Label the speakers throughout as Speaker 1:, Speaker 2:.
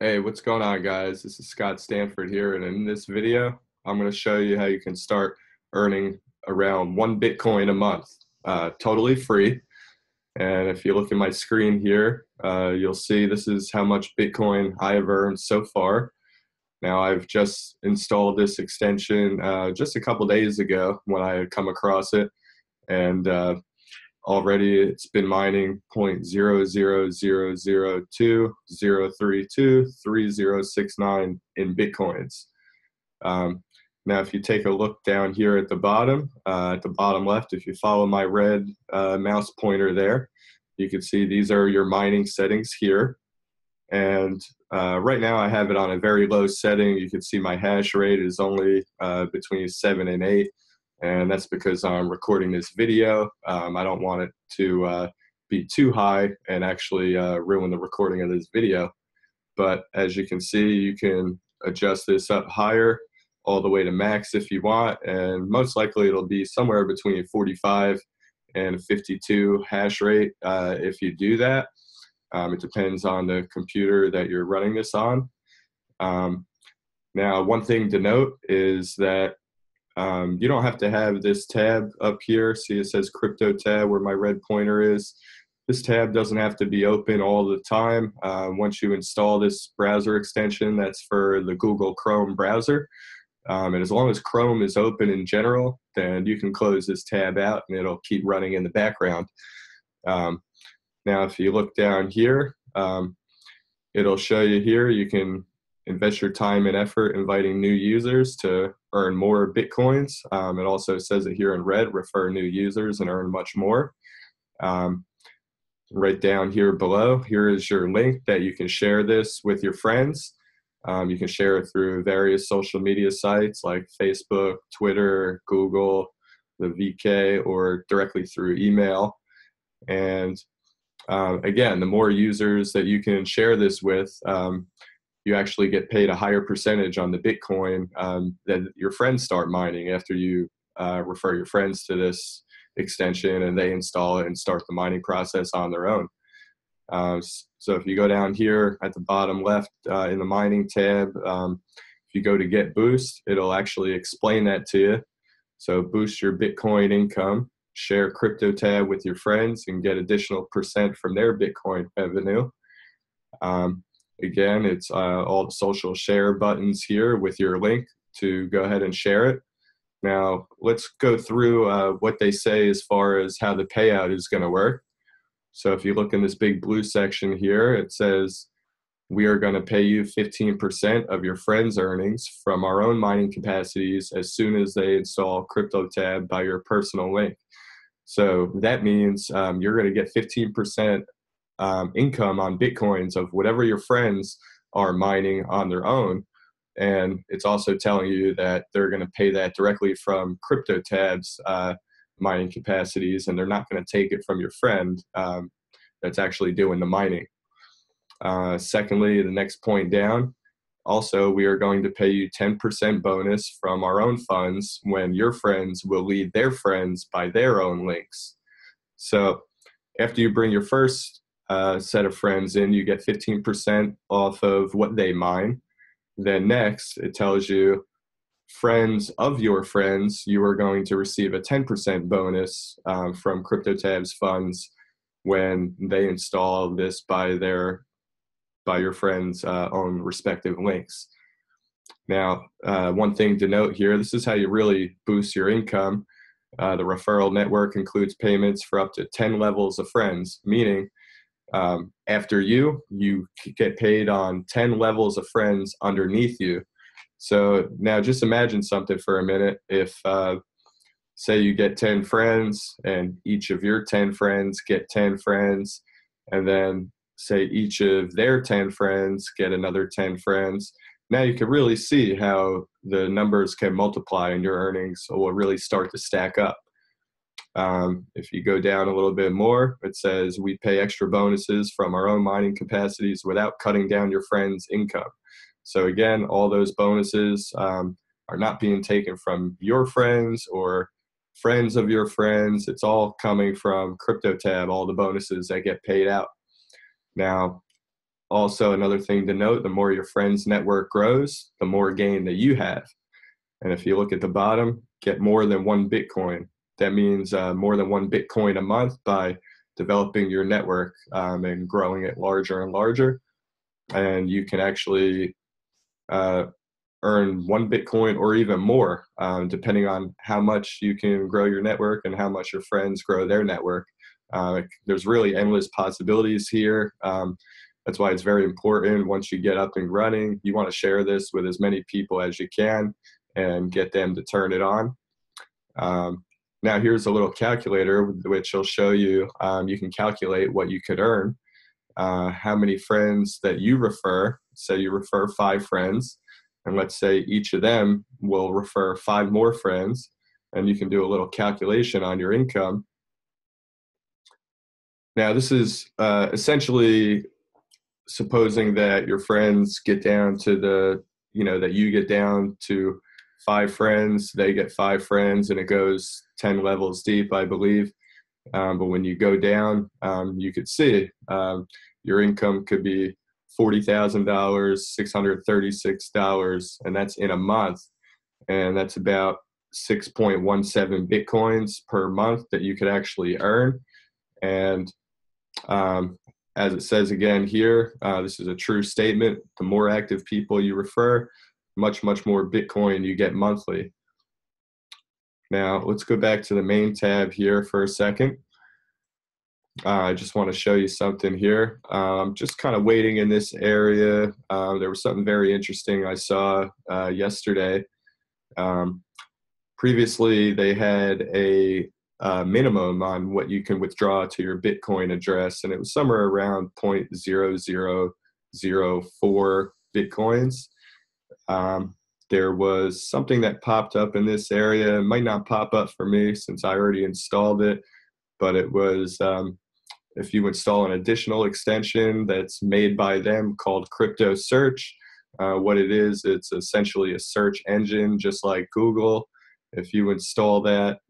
Speaker 1: Hey, what's going on, guys? This is Scott Stanford here, and in this video, I'm going to show you how you can start earning around 1 Bitcoin a month, totally free. And if you look at my screen here, you'll see this is how much Bitcoin I have earned so far. Now, I've just installed this extension just a couple days ago when I had come across it, and already it's been mining 0.00020323069 in Bitcoins. Now, if you take a look down here at the bottom left, if you follow my red mouse pointer there, you can see these are your mining settings here. And right now I have it on a very low setting. You can see my hash rate is only between 7 and 8. And that's because I'm recording this video. I don't want it to be too high and actually ruin the recording of this video. But as you can see, you can adjust this up higher all the way to max if you want. And most likely it'll be somewhere between 45 and 52 hash rate if you do that. It depends on the computer that you're running this on. Now, one thing to note is that you don't have to have this tab up here. See, it says Cryptotab where my red pointer is. This tab doesn't have to be open all the time. Once you install this browser extension, that's for the Google Chrome browser. And as long as Chrome is open in general, then you can close this tab out and it'll keep running in the background. Now, if you look down here, it'll show you here you can invest your time and effort inviting new users to earn more Bitcoins. It also says it here in red, refer new users and earn much more. Right down here below, here is your link that you can share this with your friends. You can share it through various social media sites like Facebook, Twitter, Google, the VK, or directly through email. And again, the more users that you can share this with, you actually get paid a higher percentage on the Bitcoin that your friends start mining after you refer your friends to this extension and they install it and start the mining process on their own. So if you go down here at the bottom left in the mining tab, if you go to get boost, it'll actually explain that to you. So boost your Bitcoin income, share Cryptotab with your friends and get additional percent from their Bitcoin revenue. Again, it's all the social share buttons here with your link to go ahead and share it. Now, let's go through what they say as far as how the payout is going to work. So if you look in this big blue section here, it says, we are going to pay you 15% of your friends' earnings from our own mining capacities as soon as they install Cryptotab by your personal link. So that means you're going to get 15% income on Bitcoins of whatever your friends are mining on their own. And it's also telling you that they're going to pay that directly from Cryptotab's mining capacities, and they're not going to take it from your friend that's actually doing the mining. Secondly, the next point down, also, we are going to pay you 10% bonus from our own funds when your friends will lead their friends by their own links. So after you bring your first set of friends in, you get 15% off of what they mine. Then next, it tells you friends of your friends, you are going to receive a 10% bonus from Cryptotab's funds when they install this by your friends' own respective links. Now, one thing to note here, this is how you really boost your income. The referral network includes payments for up to 10 levels of friends, meaning after you get paid on 10 levels of friends underneath you. So now just imagine something for a minute. If, say you get 10 friends and each of your 10 friends get 10 friends, and then say each of their 10 friends get another 10 friends. Now you can really see how the numbers can multiply and your earnings will really start to stack up. If you go down a little bit more, it says we pay extra bonuses from our own mining capacities without cutting down your friends' income. So again, all those bonuses are not being taken from your friends or friends of your friends. It's all coming from Cryptotab, all the bonuses that get paid out. Now, also another thing to note, the more your friends' network grows, the more gain that you have. And if you look at the bottom, get more than 1 Bitcoin. That means more than 1 Bitcoin a month by developing your network and growing it larger and larger. And you can actually earn 1 Bitcoin or even more, depending on how much you can grow your network and how much your friends grow their network. There's really endless possibilities here. That's why it's very important once you get up and running, you want to share this with as many people as you can and get them to turn it on. Now here's a little calculator which will show you, you can calculate what you could earn, how many friends that you refer. Say you refer 5 friends, and let's say each of them will refer 5 more friends, and you can do a little calculation on your income. Now this is essentially supposing that your friends get down to the, that you get down to 5 friends, they get 5 friends, and it goes 10 levels deep, I believe. But when you go down, you could see your income could be $40,000, $636, and that's in a month. And that's about 6.17 Bitcoins per month that you could actually earn. And as it says again here, this is a true statement. The more active people you refer, much more Bitcoin you get monthly. Now let's go back to the main tab here for a second. I just want to show you something here. Just kind of waiting in this area. There was something very interesting I saw yesterday. Previously, they had a minimum on what you can withdraw to your Bitcoin address, and it was somewhere around 0.0004 Bitcoins. There was something that popped up in this area. It might not pop up for me since I already installed it, but it was if you install an additional extension that's made by them called Crypto Search. What it is, it's essentially a search engine just like Google. If you install that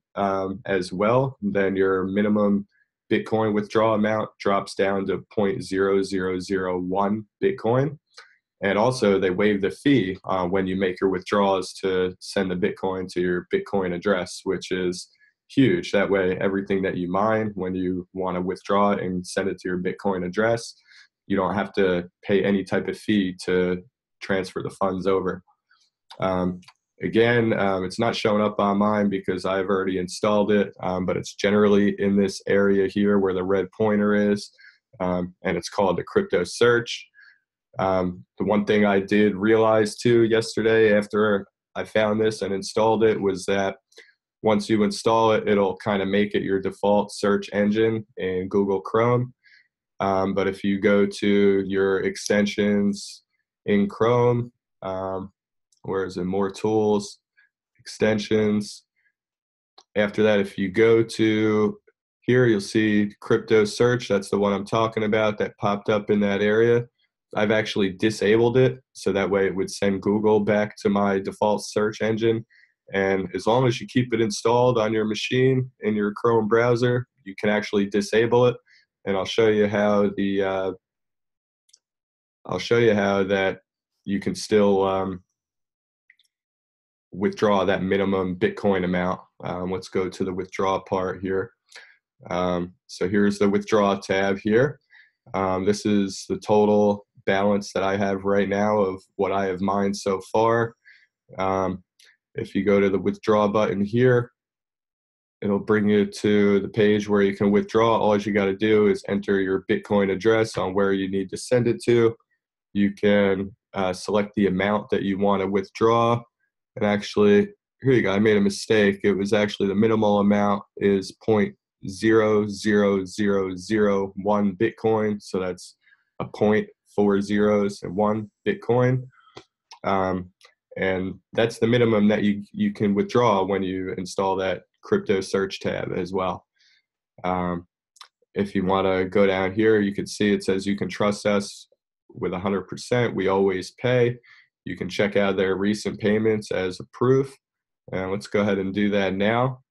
Speaker 1: as well, then your minimum Bitcoin withdrawal amount drops down to 0.0001 Bitcoin. And also they waive the fee when you make your withdrawals to send the Bitcoin to your Bitcoin address, which is huge. That way, everything that you mine, when you want to withdraw it and send it to your Bitcoin address, you don't have to pay any type of fee to transfer the funds over. Again, it's not showing up on mine because I've already installed it, but it's generally in this area here where the red pointer is, and it's called the Crypto Search. The one thing I did realize too yesterday after I found this and installed it was that once you install it, it'll kind of make it your default search engine in Google Chrome. But if you go to your extensions in Chrome, where is it? More tools, extensions. After that, if you go to here, you'll see Crypto Search. That's the one I'm talking about that popped up in that area. I've actually disabled it, so that way it would send Google back to my default search engine. And as long as you keep it installed on your machine in your Chrome browser, you can actually disable it. And I'll show you how that you can still withdraw that minimum Bitcoin amount. Let's go to the withdraw part here. So here's the withdraw tab here. This is the total balance that I have right now of what I have mined so far. If you go to the withdraw button here, it'll bring you to the page where you can withdraw. All you got to do is enter your Bitcoin address on where you need to send it to. You can select the amount that you want to withdraw. And actually, here you go, I made a mistake. It was actually the minimal amount is 0.00001 Bitcoin. So that's a point, 4 zeros and 1 Bitcoin. And that's the minimum that you can withdraw when you install that Crypto Search tab as well. If you want to go down here, you can see it says you can trust us with 100%. We always pay. You can check out their recent payments as a proof. And let's go ahead and do that now.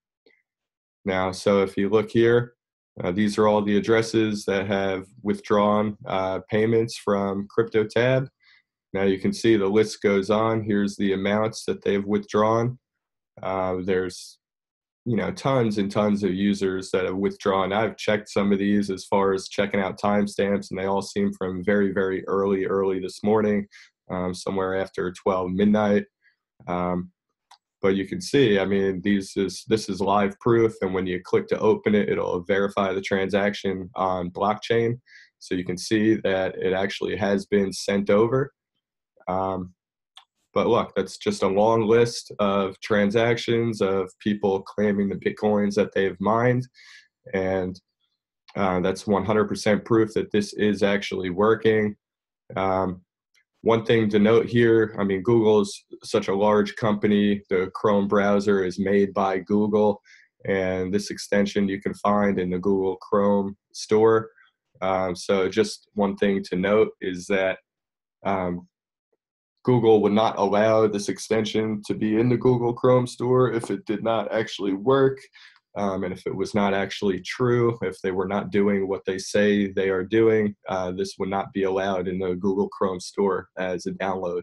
Speaker 1: So if you look here, These are all the addresses that have withdrawn payments from Cryptotab. Now you can see the list goes on. Here's the amounts that they've withdrawn. There's tons and tons of users that have withdrawn. I've checked some of these as far as checking out timestamps, and they all seem from very, very early this morning, somewhere after 12 midnight. But you can see, I mean, this is live proof, and when you click to open it, it'll verify the transaction on blockchain. So you can see that it actually has been sent over. But look, that's just a long list of transactions of people claiming the Bitcoins that they've mined. And that's 100% proof that this is actually working. One thing to note here, I mean, Google is such a large company. The Chrome browser is made by Google, and this extension you can find in the Google Chrome store. So just one thing to note is that Google would not allow this extension to be in the Google Chrome store if it did not actually work, and if it was not actually true, if they were not doing what they say they are doing, this would not be allowed in the Google Chrome store as a download.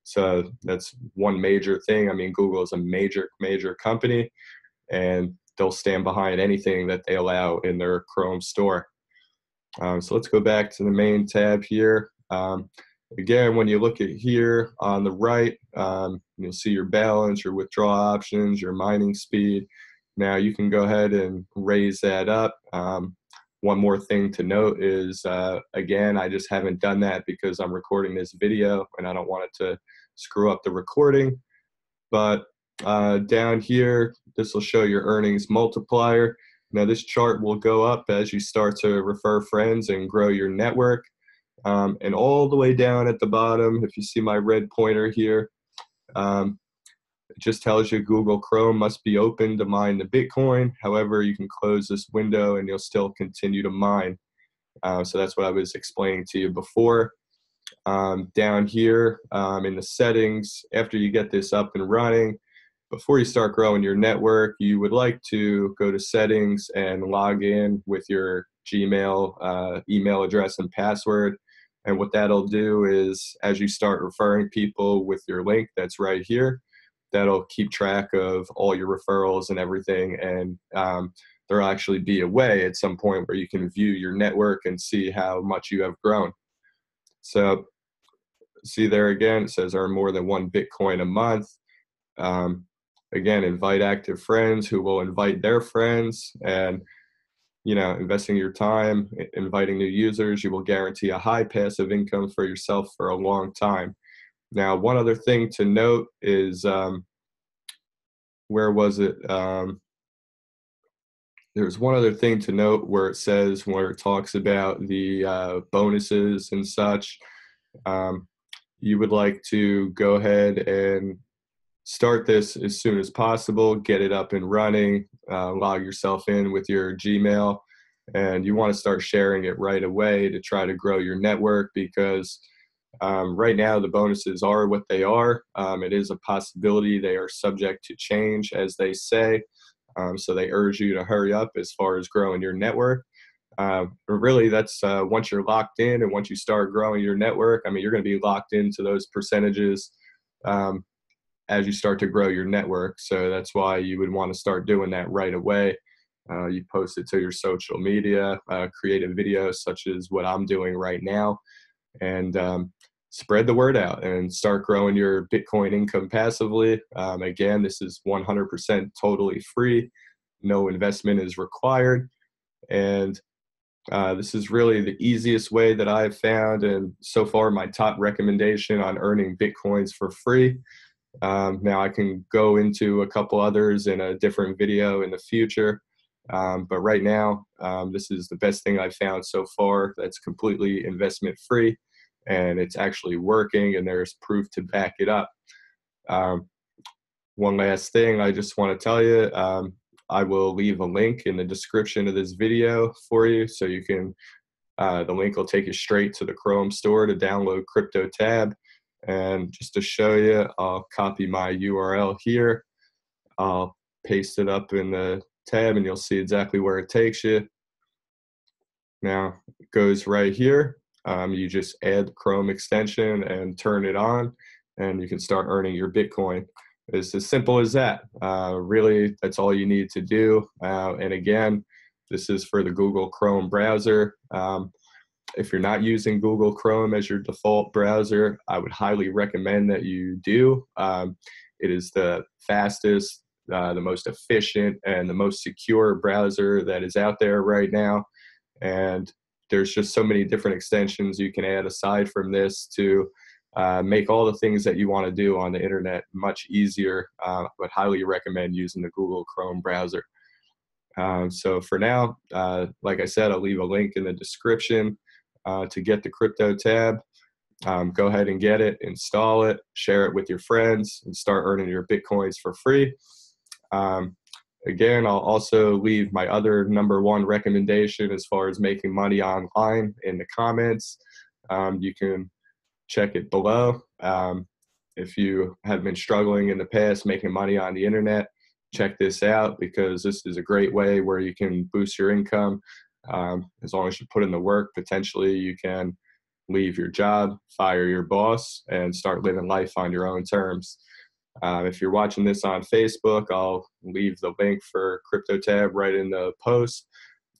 Speaker 1: So that's one major thing. I mean, Google is a major company, and they'll stand behind anything that they allow in their Chrome store. So let's go back to the main tab here. Again, when you look at here on the right, you'll see your balance, your withdrawal options, your mining speed. Now you can go ahead and raise that up. One more thing to note is, again, I just haven't done that because I'm recording this video and I don't want it to screw up the recording. But down here, this will show your earnings multiplier. Now this chart will go up as you start to refer friends and grow your network. And all the way down at the bottom, if you see my red pointer here, it just tells you Google Chrome must be open to mine the Bitcoin. However, you can close this window and you'll still continue to mine. So that's what I was explaining to you before. Down here in the settings, after you get this up and running, before you start growing your network, you would like to go to settings and log in with your Gmail email address and password. And what that'll do is, as you start referring people with your link that's right here, that'll keep track of all your referrals and everything. And there'll actually be a way at some point where you can view your network and see how much you have grown. So see there again, it says earn more than 1 Bitcoin a month. Again, invite active friends who will invite their friends, and investing your time, inviting new users, you will guarantee a high passive income for yourself for a long time. Now, one other thing to note is, where was it? There's one other thing to note where it says, where it talks about the bonuses and such. You would like to go ahead and start this as soon as possible, get it up and running, log yourself in with your Gmail, and you want to start sharing it right away to try to grow your network, because right now the bonuses are what they are. It is a possibility they are subject to change, as they say. So they urge you to hurry up as far as growing your network. Really, that's once you're locked in and once you start growing your network, I mean, you're going to be locked into those percentages as you start to grow your network. So that's why you would want to start doing that right away. You post it to your social media, create a video such as what I'm doing right now, and spread the word out and start growing your Bitcoin income passively. Again, this is 100% totally free. No investment is required. And this is really the easiest way that I've found, and so far my top recommendation on earning Bitcoins for free. Now I can go into a couple others in a different video in the future, but right now this is the best thing I've found so far that's completely investment free, and it's actually working, and there's proof to back it up. One last thing I just want to tell you, I will leave a link in the description of this video for you, so you can, the link will take you straight to the Chrome store to download Cryptotab. And just to show you, I'll copy my URL here. I'll paste it up in the tab and you'll see exactly where it takes you. Now it goes right here. You just add the Chrome extension and turn it on, and you can start earning your Bitcoin. It's as simple as that. Really, that's all you need to do. And again, this is for the Google Chrome browser. If you're not using Google Chrome as your default browser, I would highly recommend that you do. It is the fastest, the most efficient, and the most secure browser that is out there right now. And there's just so many different extensions you can add aside from this to make all the things that you want to do on the internet much easier. But highly recommend using the Google Chrome browser. So for now, like I said, I'll leave a link in the description to get the Cryptotab. Go ahead and get it, install it, share it with your friends, and start earning your Bitcoins for free. Again, I'll also leave my other #1 recommendation as far as making money online in the comments. You can check it below. If you have been struggling in the past making money on the internet, check this out, because this is a great way where you can boost your income. As long as you put in the work, potentially you can leave your job, fire your boss, and start living life on your own terms. If you're watching this on Facebook, I'll leave the link for Cryptotab right in the post.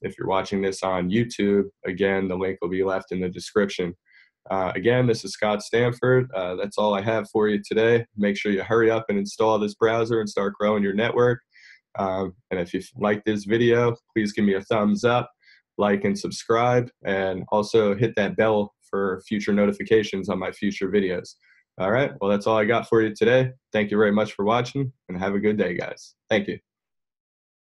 Speaker 1: If you're watching this on YouTube, again, the link will be left in the description. Again, this is Scott Stanford. That's all I have for you today. Make sure you hurry up and install this browser and start growing your network. And if you like this video, please give me a thumbs up, like and subscribe, and also hit that bell for future notifications on my future videos. All right, well, that's all I got for you today. Thank you very much for watching, and have a good day, guys. Thank you.